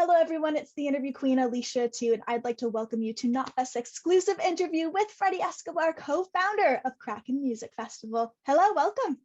Hello, everyone. It's the Interview Queen Alicia Atout, and I'd like to welcome you to NotFest's exclusive interview with Freddy Escobar, co-founder of Kraken Music Festival. Hello, welcome.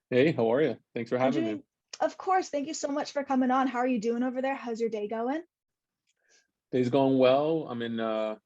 Hey, how are you? Thanks for having me. Of course. Thank you so much for coming on. How are you doing over there? How's your day going? Day's going well. I'm in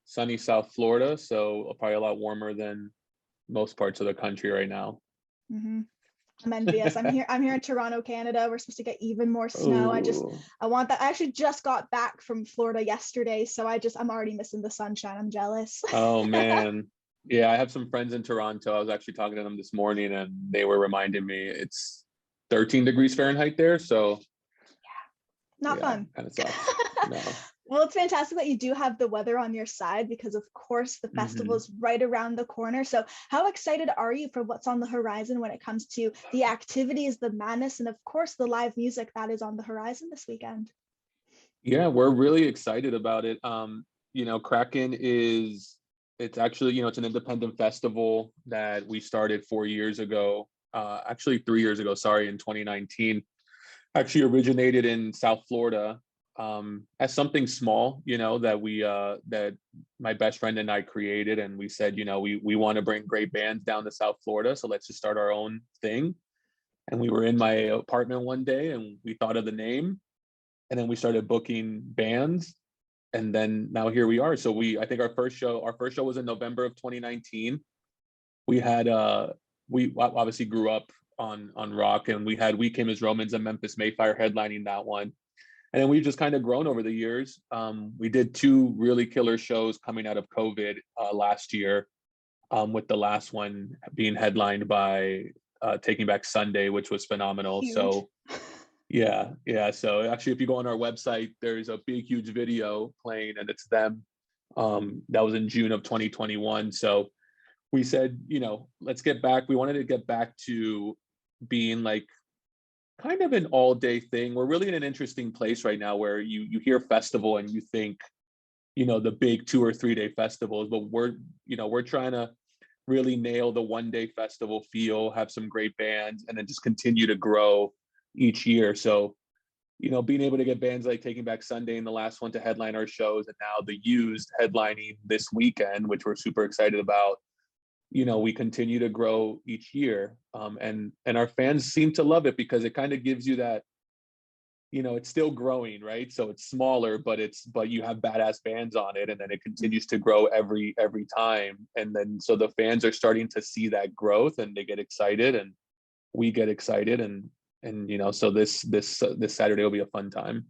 sunny South Florida, so probably a lot warmer than most parts of the country right now. I'm envious. I'm here in Toronto, Canada. We're supposed to get even more snow. Ooh. I want that. I actually just got back from Florida yesterday, so I'm already missing the sunshine. I'm jealous. Oh man. Yeah, I have some friends in Toronto. I was actually talking to them this morning and they were reminding me it's 13 degrees Fahrenheit there. So not fun. Kind of sucks. No. Well, it's fantastic that you do have the weather on your side because, of course, the festival is right around the corner. So how excited are you for what's on the horizon when it comes to the activities, the madness, and, of course, the live music that is on the horizon this weekend? Yeah, we're really excited about it. Kraken it's actually, it's an independent festival that we started 4 years ago, actually 3 years ago, sorry, in 2019. Actually originated in South Florida as something small, that my best friend and I created. And we said, we want to bring great bands down to South Florida. So let's just start our own thing. And we were in my apartment one day and we thought of the name and then we started booking bands. And then now here we are. So I think our first show was in November of 2019. We had, we obviously grew up on rock, and we had We Came as Romans and Memphis Mayfire headlining that one. And then we've just kind of grown over the years. We did 2 really killer shows coming out of COVID last year, with the last one being headlined by Taking Back Sunday, which was phenomenal. Huge. So yeah. So actually, if you go on our website, there's a big, huge video playing and it's them. That was in June of 2021. So we said, let's get back. We wanted to get back to being like kind of an all-day thing. We're really in an interesting place right now where you hear festival and you think, the big 2 or 3 day festivals, but we're trying to really nail the one-day festival feel, have some great bands, and then just continue to grow each year. So, being able to get bands like Taking Back Sunday and the last one to headline our shows, and now the Used headlining this weekend, which we're super excited about. We continue to grow each year, and our fans seem to love it because it kind of gives you that, it's still growing, right? So it's smaller, but you have badass bands on it, and then it continues to grow every time, and then so the fans are starting to see that growth, and they get excited, and we get excited, and so this Saturday will be a fun time.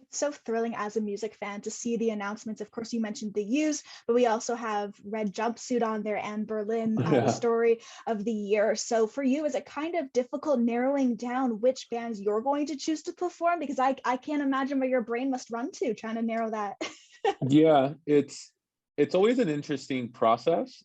It's so thrilling as a music fan to see the announcements. Of course, you mentioned the Used, but we also have Red Jumpsuit on there and Berlin, the story of the year. So for you, is it kind of difficult narrowing down which bands you're going to choose to perform? Because I can't imagine where your brain must run to trying to narrow that. Yeah, it's always an interesting process.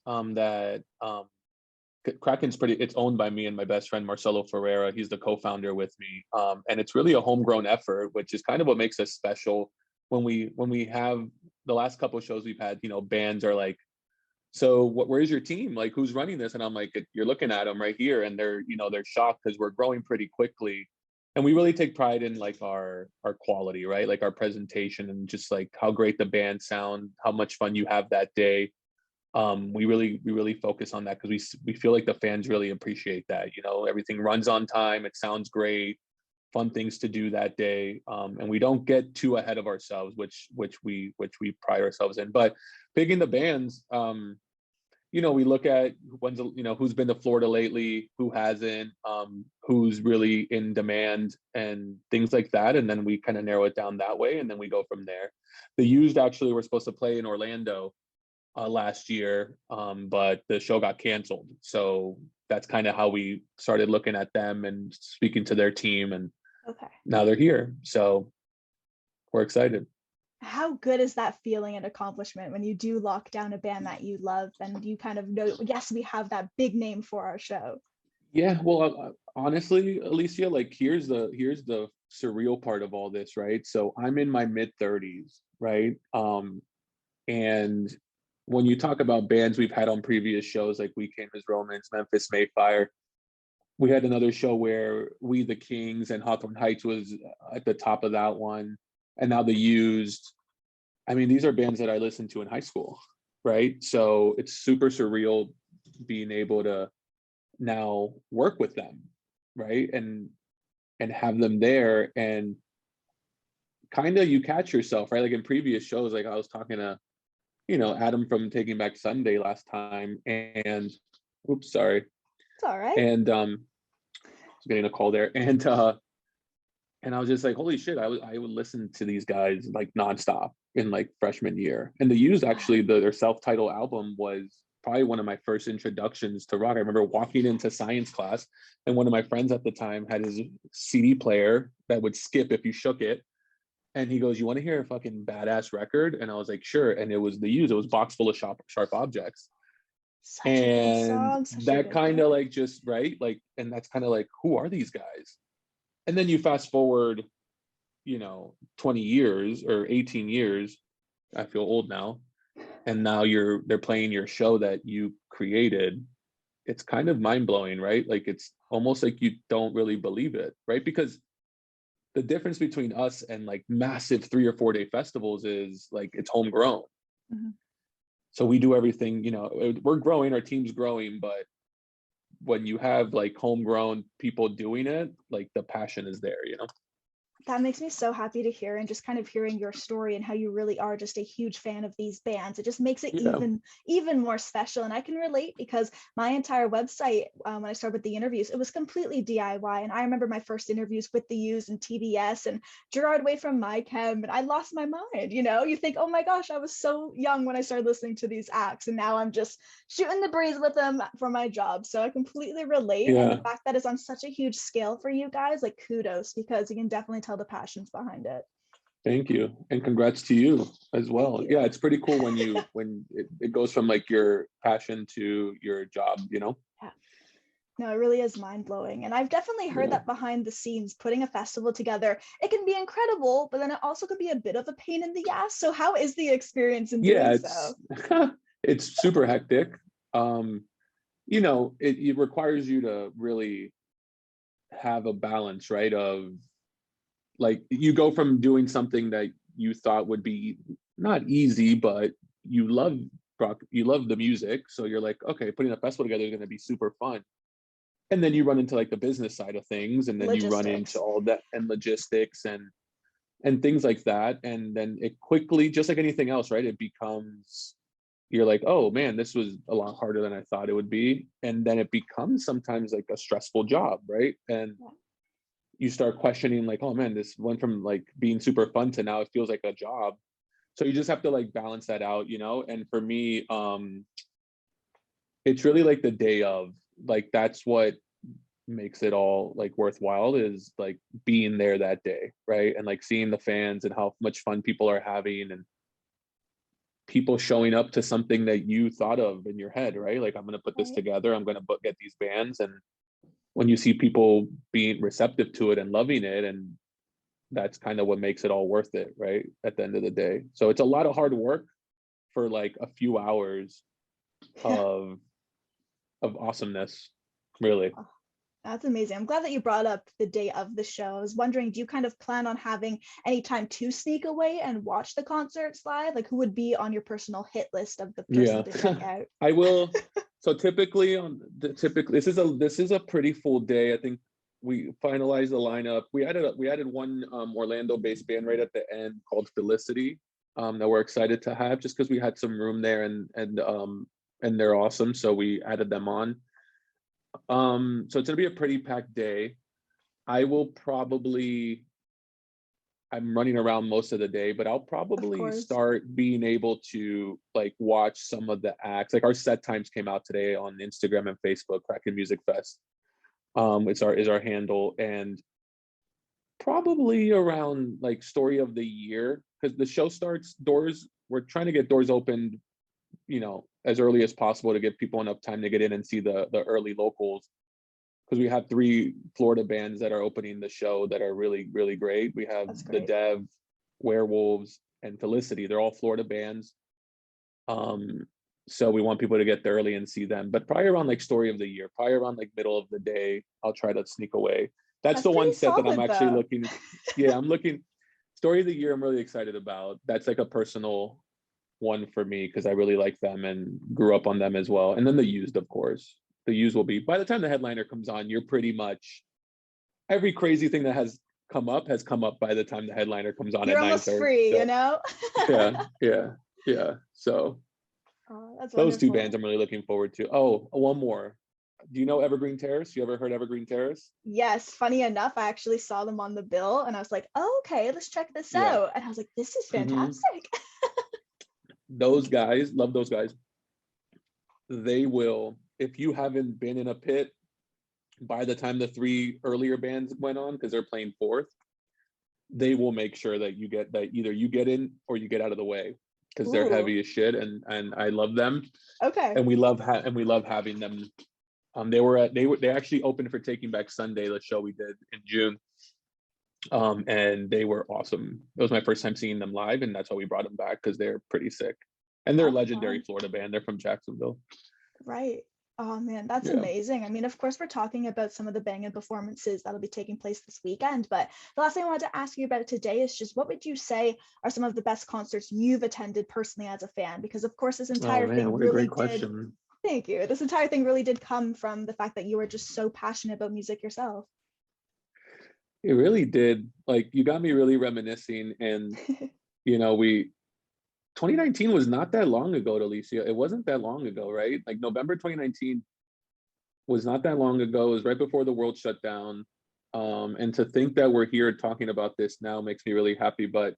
Kraken's it's owned by me and my best friend Marcelo Ferreira. He's the co-founder with me, and it's really a homegrown effort, which is kind of what makes us special. When we have the last couple of shows we've had, bands are like, so where's your team? Like, who's running this? And I'm like, you're looking at them right here, and they're shocked because we're growing pretty quickly, and we really take pride in like our quality, right? Like our presentation and just like how great the band sound, how much fun you have that day. We really focus on that because we feel like the fans really appreciate that. Everything runs on time, it sounds great, fun things to do that day, and we don't get too ahead of ourselves, which we pride ourselves in. But picking the bands, we look at who's been to Florida lately, who hasn't, who's really in demand and things like that, and then we kind of narrow it down that way, and then we go from there. The Used actually were supposed to play in Orlando last year, but the show got canceled. So that's kind of how we started looking at them and speaking to their team, and now they're here. So we're excited. How good is that feeling and accomplishment when you do lock down a band that you love and you kind of know, yes, we have that big name for our show? Yeah, well, honestly, Alicia, like here's the surreal part of all this, right? So I'm in my mid-30s, right? And when you talk about bands we've had on previous shows, like We Came as Romans, Memphis Mayfire, we had another show where We the Kings and Hawthorne Heights was at the top of that one. and now the Used. I mean, these are bands that I listened to in high school, right? So it's super surreal being able to now work with them, right? And have them there, and kind of you catch yourself, right? Like in previous shows, like I was talking to, Adam from Taking Back Sunday last time, and oops, sorry. It's all right. And I was getting a call there, and I was just like, holy shit, I would listen to these guys like nonstop in like freshman year. And the Used, actually, their self-titled album was probably one of my first introductions to rock. I remember walking into science class, and one of my friends at the time had his CD player that would skip if you shook it. And he goes, "You want to hear a fucking badass record?" And I was like, "Sure." And it was the Used. It was Box Full of Sharp Objects. Such And a good song, that kind of like just, right? Like, and that's kind of like, who are these guys? And then you fast forward, 20 years or 18 years. I feel old now. And now they're playing your show that you created. It's kind of mind-blowing, right? Like, it's almost like you don't really believe it, right? Because the difference between us and like massive 3 or 4 day festivals is like it's homegrown. Mm-hmm. So we do everything, we're growing, our team's growing, but when you have like homegrown people doing it, like the passion is there, That makes me so happy to hear, and just kind of hearing your story and how you really are just a huge fan of these bands. It just makes it even more special. And I can relate, because my entire website, when I started with the interviews, it was completely DIY. And I remember my first interviews with the Used and TBS and Gerard Way from My Chem, and I lost my mind. You think, oh my gosh, I was so young when I started listening to these acts, and now I'm just shooting the breeze with them for my job. So I completely relate. And the fact that it's on such a huge scale for you guys, like, kudos, because you can definitely tell the passions behind it. Thank you, and congrats to you as well. Yeah, it's pretty cool when it goes from like your passion to your job. Yeah. No, it really is mind-blowing. And I've definitely heard that behind the scenes, putting a festival together, it can be incredible, but then it also can be a bit of a pain in the ass. So how is the experience in doing so? It's super hectic. It requires you to really have a balance, right? Of like, you go from doing something that you thought would be not easy, but you love rock, you love the music, so you're like, okay, putting a festival together is going to be super fun. And then you run into like the business side of things, and then you run into all that, and logistics and things like that. And then it quickly, just like anything else, right, it becomes, you're like, oh man, this was a lot harder than I thought it would be. And then it becomes sometimes like a stressful job, right? And you start questioning, like, oh man, this went from like being super fun to now it feels like a job. So you just have to like balance that out, And for me, it's really like the day of, like, that's what makes it all like worthwhile, is like being there that day, right? And like seeing the fans and how much fun people are having, and people showing up to something that you thought of in your head, right? Like, I'm going to put this together, I'm going to get these bands. And when you see people being receptive to it and loving it, and that's kind of what makes it all worth it, right? At the end of the day. So it's a lot of hard work for like a few hours of awesomeness, really. Oh, that's amazing. I'm glad that you brought up the day of the show. I was wondering, do you kind of plan on having any time to sneak away and watch the concerts live? Like, who would be on your personal hit list of the person to check out? I will. So typically this is a pretty full day. I think we finalized the lineup. We added one Orlando-based band right at the end called Felicity, that we're excited to have, just because we had some room there, and they're awesome. So we added them on. So it's gonna be a pretty packed day. I'm running around most of the day, but I'll probably start being able to like watch some of the acts. Like, our set times came out today on Instagram and Facebook. Kraken Music Fest, is our handle, and probably around like story of the year, because the show starts, we're trying to get doors opened, as early as possible to give people enough time to get in and see the early locals. Because we have 3 Florida bands that are opening the show that are really, really great. We have The Dev, Werewolves, and Felicity. They're all Florida bands. So we want people to get there early and see them. But probably around like story of the year, probably around like middle of the day, I'll try to sneak away. That's the one set that I'm actually looking. Yeah, I'm looking. Story of the year, I'm really excited about. That's like a personal one for me because I really like them and grew up on them as well. And then the Used, of course. The Used will be, by the time the headliner comes on, you're pretty much, every crazy thing that has come up by the time the headliner comes on You're at almost 9:30. free, So, you know? yeah. So Oh, that's those two wonderful. bands I'm really looking forward to. Oh, one more. Do you know Evergreen Terrace? You ever heard Evergreen Terrace? Yes, funny enough, I actually saw them on the bill and I was like, oh, okay, let's check this Yeah. out. And I was like, this is hmm fantastic. Those guys, love those guys. They will, if you haven't been in a pit by the time the three earlier bands went on, because they're playing fourth, they will make sure that you get that, either you get in or you get out of the way, because they're Ooh, heavy as shit, and I love them, okay. and we love having them. They actually opened for Taking Back Sunday, the show we did in June, and they were awesome. It was my first time seeing them live, and that's why we brought them back, because they're pretty sick, and they're a How legendary fun. Florida band. They're from Jacksonville. Right. Oh man, that's Yeah. amazing. I mean, of course, we're talking about some of the banging performances that'll be taking place this weekend, but the last thing I wanted to ask you about today is just what would you say are some of the best concerts you've attended personally as a fan? Because of course, this Oh entire man, thing what a really great did, question. thank you. This entire thing really did come from the fact that you were just so passionate about music yourself. It really did. Like, you got me really reminiscing, and we 2019 was not that long ago, Alicia. It wasn't that long ago, right? Like November 2019 was not that long ago. It was right before the world shut down. And to think that we're here talking about this now makes me really happy. But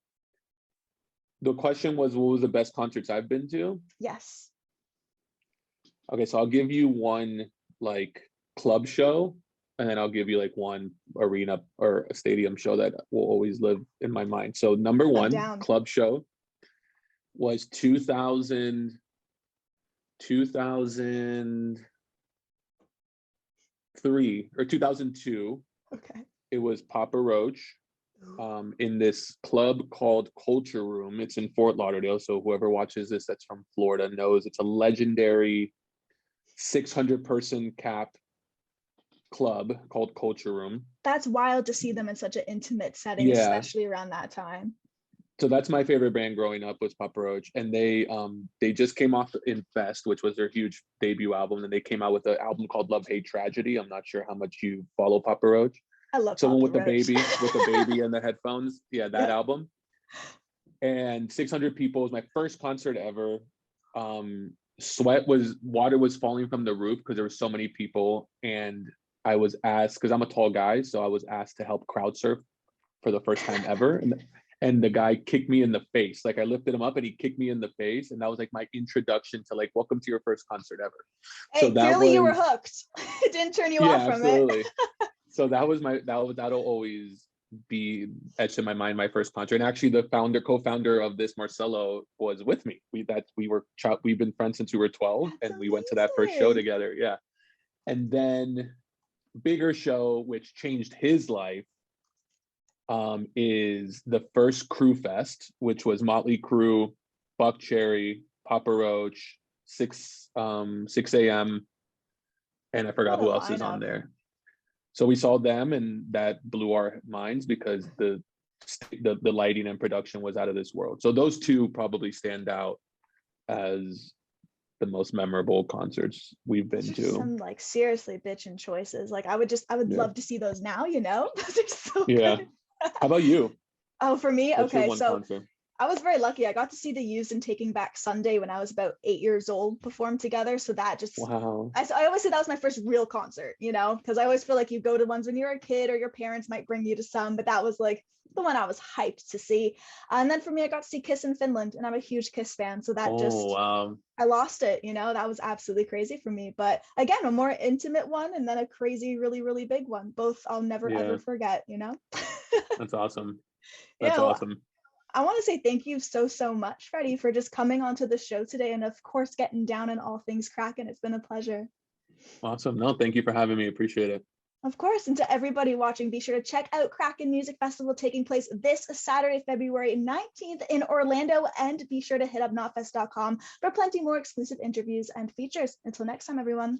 the question was, what was the best concerts I've been to? Yes. Okay, so I'll give you one like club show, and then I'll give you like one arena or a stadium show that will always live in my mind. So number I'm one down. club show was 2003 or 2002. Okay. It was Papa Roach, in this club called Culture Room. It's in Fort Lauderdale. So whoever watches this that's from Florida knows it's a legendary 600-person cap club called Culture Room. That's wild to see them in such an intimate setting, Yeah. especially around that time. So that's my favorite band growing up, was Papa Roach, and they just came off In Fest, which was their huge debut album, and they came out with an album called Love Hate Tragedy. I'm not sure how much you follow Papa Roach. I love Someone Papa with the Roach. baby and the headphones. Yeah, that Yeah. album. And 600 people was my first concert ever. Water was falling from the roof because there were so many people, and I was asked, because I'm a tall guy, so I was asked to help crowd surf for the first time ever. And the guy kicked me in the face. Like, I lifted him up and he kicked me in the face, and that was like my introduction to like, welcome to your first concert ever. Hey, So that clearly you were was, hooked. It didn't turn you yeah, off from it. absolutely. So that'll always be etched in my mind, my first concert. And actually, the co-founder of this, Marcelo, was with me. We've been friends since we were 12, That's and we went to that first show amazing. together. Yeah. And then bigger show, which changed his life, is the first Crew Fest, which was Motley Crue, Buck Cherry, Papa Roach, 6 a.m., and I forgot What a who else is on lineup. there. So we saw them, and that blew our minds because the lighting and production was out of this world. So those two probably stand out as the most memorable concerts we've been Those are to. some like seriously bitchin' choices. Like I would Yeah. love to see those now, you know? Those are so Yeah. good. How about you? Oh, for me, What's your okay. one So concert? I was very lucky. I got to see the Used and Taking Back Sunday when I was about 8 years old perform together. So that just, Wow. I always say that was my first real concert, you know, because I always feel like you go to ones when you're a kid or your parents might bring you to some, but that was like the one I was hyped to see. And then for me, I got to see Kiss in Finland, and I'm a huge Kiss fan. So that Wow. I lost it, you know, that was absolutely crazy for me. But again, a more intimate one and then a crazy, really, really big one. Both I'll never, Yeah. ever forget, you know? That's awesome. Yeah, That's well, awesome. I want to say thank you so much, Freddie, for just coming onto the show today and of course getting down in all things Kraken. It's been a pleasure. Awesome. No, thank you for having me. Appreciate it. Of course, and to everybody watching, be sure to check out Kraken Music Festival taking place this Saturday, February 19th in Orlando, and be sure to hit up notfest.com for plenty more exclusive interviews and features. Until next time, everyone.